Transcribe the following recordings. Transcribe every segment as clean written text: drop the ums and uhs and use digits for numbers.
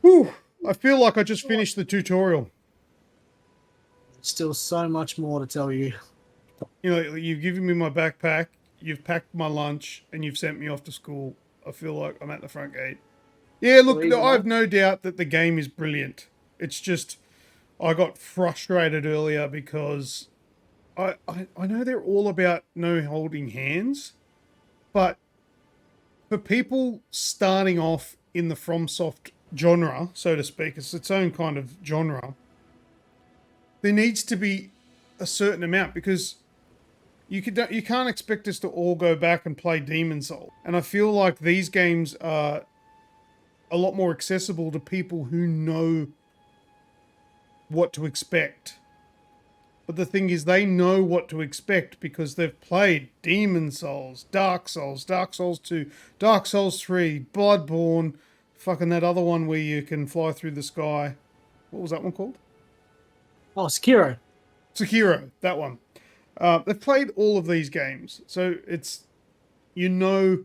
Whew, I feel like I just finished the tutorial. Still so much more to tell you. You know, you've given me my backpack, you've packed my lunch, and you've sent me off to school. I feel like I'm at the front gate. Yeah, Too look, easy, I have mate. no doubt that the game is brilliant. It's just, I got frustrated earlier because I know they're all about no holding hands, but for people starting off in the FromSoft genre, so to speak, it's its own kind of genre, there needs to be a certain amount because you can't expect us to all go back and play Demon Soul. And I feel like these games are a lot more accessible to people who know what to expect. But the thing is, they know what to expect because they've played Demon Souls, Dark Souls 2, Dark Souls 3, Bloodborne, fucking that other one where you can fly through the sky. What was that one called? Oh, Sekiro. Sekiro, that one. They've played all of these games, so it's, you know,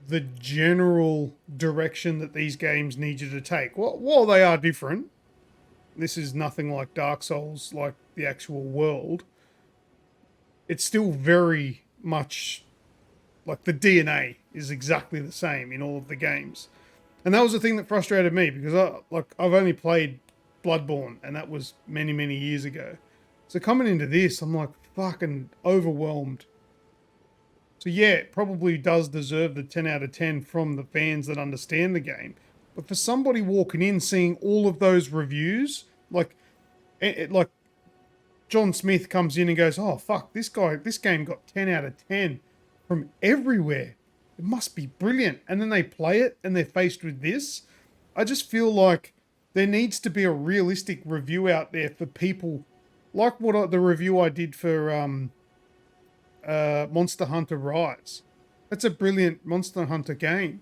the general direction that these games need you to take. While they are different, this is nothing like Dark Souls, like the actual world. It's still very much like the DNA is exactly the same in all of the games. And that was the thing that frustrated me because I've only played Bloodborne, and that was many years ago. So coming into this, I'm like fucking overwhelmed. So yeah, it probably does deserve the 10 out of 10 from the fans that understand the game. But for somebody walking in, seeing all of those reviews, like John Smith comes in and goes, "Oh fuck, this game got 10 out of 10 from everywhere. It must be brilliant." And then they play it and they're faced with this. I just feel like there needs to be a realistic review out there for people, like the review I did for Monster Hunter Rise. That's a brilliant Monster Hunter game.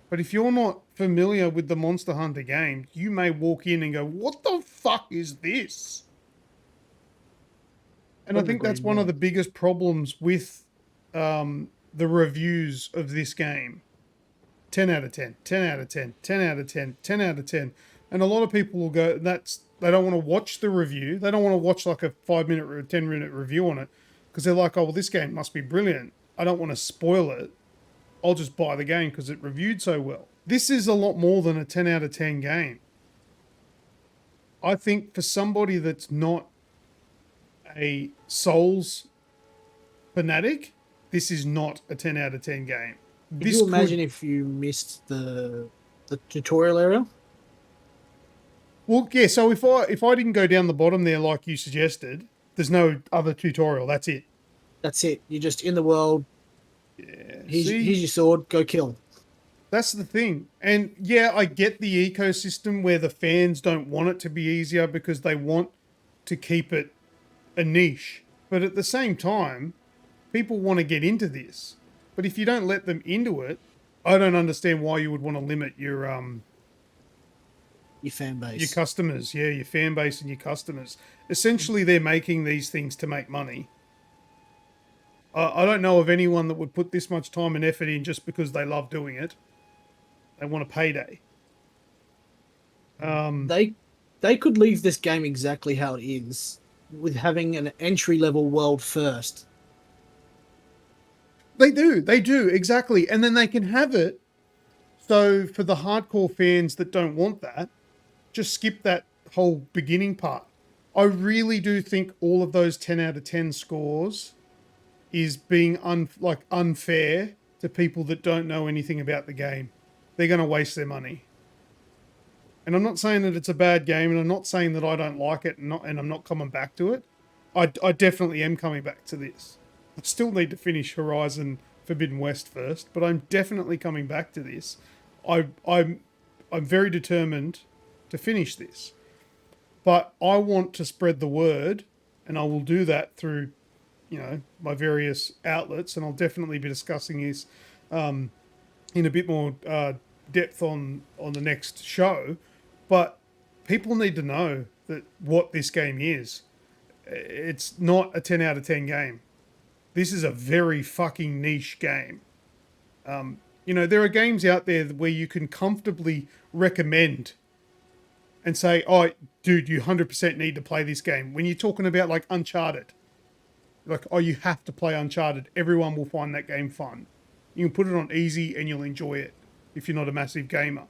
But if you're not familiar with the Monster Hunter game, you may walk in and go, "What the fuck is this?" And I Couldn't think agree that's one of more. the biggest problems with the reviews of this game. 10 out of 10, 10 out of 10, 10 out of 10, 10 out of 10. And a lot of people will go, they don't want to watch the review. They don't want to watch like a 5 minute or 10 minute review on it because they're like, "Oh, well, this game must be brilliant. I don't want to spoil it. I'll just buy the game because it reviewed so well." This is a lot more than a 10 out of 10 game. I think for somebody that's not a Souls fanatic, this is not a 10 out of 10 game. Could This you could, imagine if you missed the tutorial area? well, yeah. So if I didn't go down the bottom there like you suggested, there's no other tutorial. That's it. That's it. You're just in the world. Yeah. Here's See, your sword. Go kill. that's the thing. And yeah, I get the ecosystem where the fans don't want it to be easier because they want to keep it a niche. But at the same time, people want to get into this. But if you don't let them into it, I don't understand why you would want to limit Your fan your base. customers, yeah, your fan base and your customers. Essentially, they're making these things to make money. I don't know of anyone that would put this much time and effort in just because they love doing it. They want a payday. Um, They they could leave this game exactly how it is, with having an entry level world first. they do, exactly. And then they can have it. So for the hardcore fans that don't want that, just skip that whole beginning part. I really do think all of those 10 out of 10 scores is being unfair to people that don't know anything about the game. They're going to waste their money. And I'm not saying that it's a bad game, and I'm not saying that I don't like it, and I'm not coming back to it. I definitely am coming back to this. I still need to finish Horizon Forbidden West first, but I'm definitely coming back to this. I'm very determined to finish this, but I want to spread the word, and I will do that through, my various outlets, and I'll definitely be discussing this in a bit more depth on the next show. But people need to know that what this game is. It's not a 10 out of 10 game. This is a very fucking niche game. You know, there are games out there where you can comfortably recommend and say, oh, dude, you 100% need to play this game. When you're talking about like Uncharted, like, oh, you have to play Uncharted. Everyone will find that game fun. You can put it on easy and you'll enjoy it if you're not a massive gamer.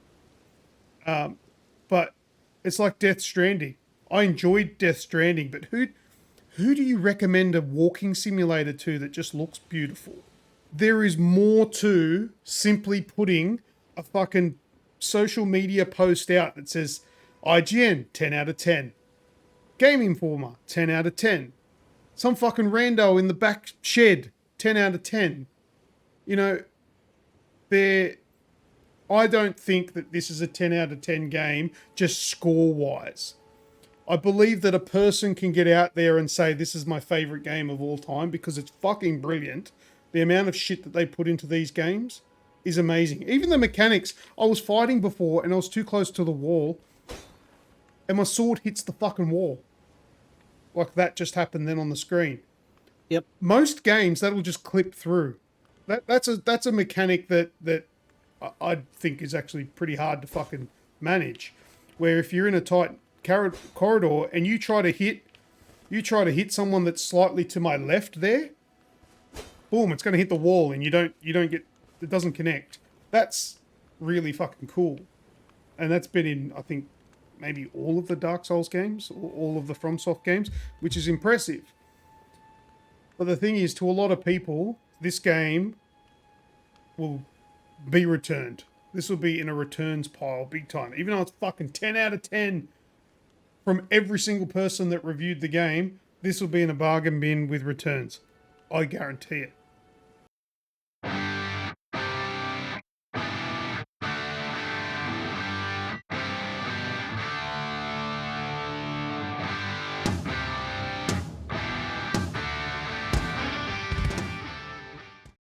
But it's like Death Stranding. I enjoyed Death Stranding, but who do you recommend a walking simulator to that just looks beautiful? There is more to simply putting a fucking social media post out that says IGN 10 out of 10, Game Informer 10 out of 10, some fucking rando in the back shed 10 out of 10. You know, there. I don't think that this is a 10 out of 10 game just score wise. I believe that a person can get out there and say this is my favorite game of all time because it's fucking brilliant. The amount of shit that they put into these games is amazing. Even the mechanics. I was fighting before and I was too close to the wall and my sword hits the fucking wall. Like that just happened then on the screen. Yep. Most games that'll just clip through. That's a mechanic that I think is actually pretty hard to fucking manage. Where if you're in a tight corridor and you try to hit someone that's slightly to my left there, boom, it's going to hit the wall and you don't get, it doesn't connect. That's really fucking cool. And that's been in, I think, maybe all of the Dark Souls games, or all of the FromSoft games, which is impressive. But the thing is, to a lot of people, this game will be returned. This will be in a returns pile big time. Even though it's fucking 10 out of 10 from every single person that reviewed the game, this will be in a bargain bin with returns. I guarantee it.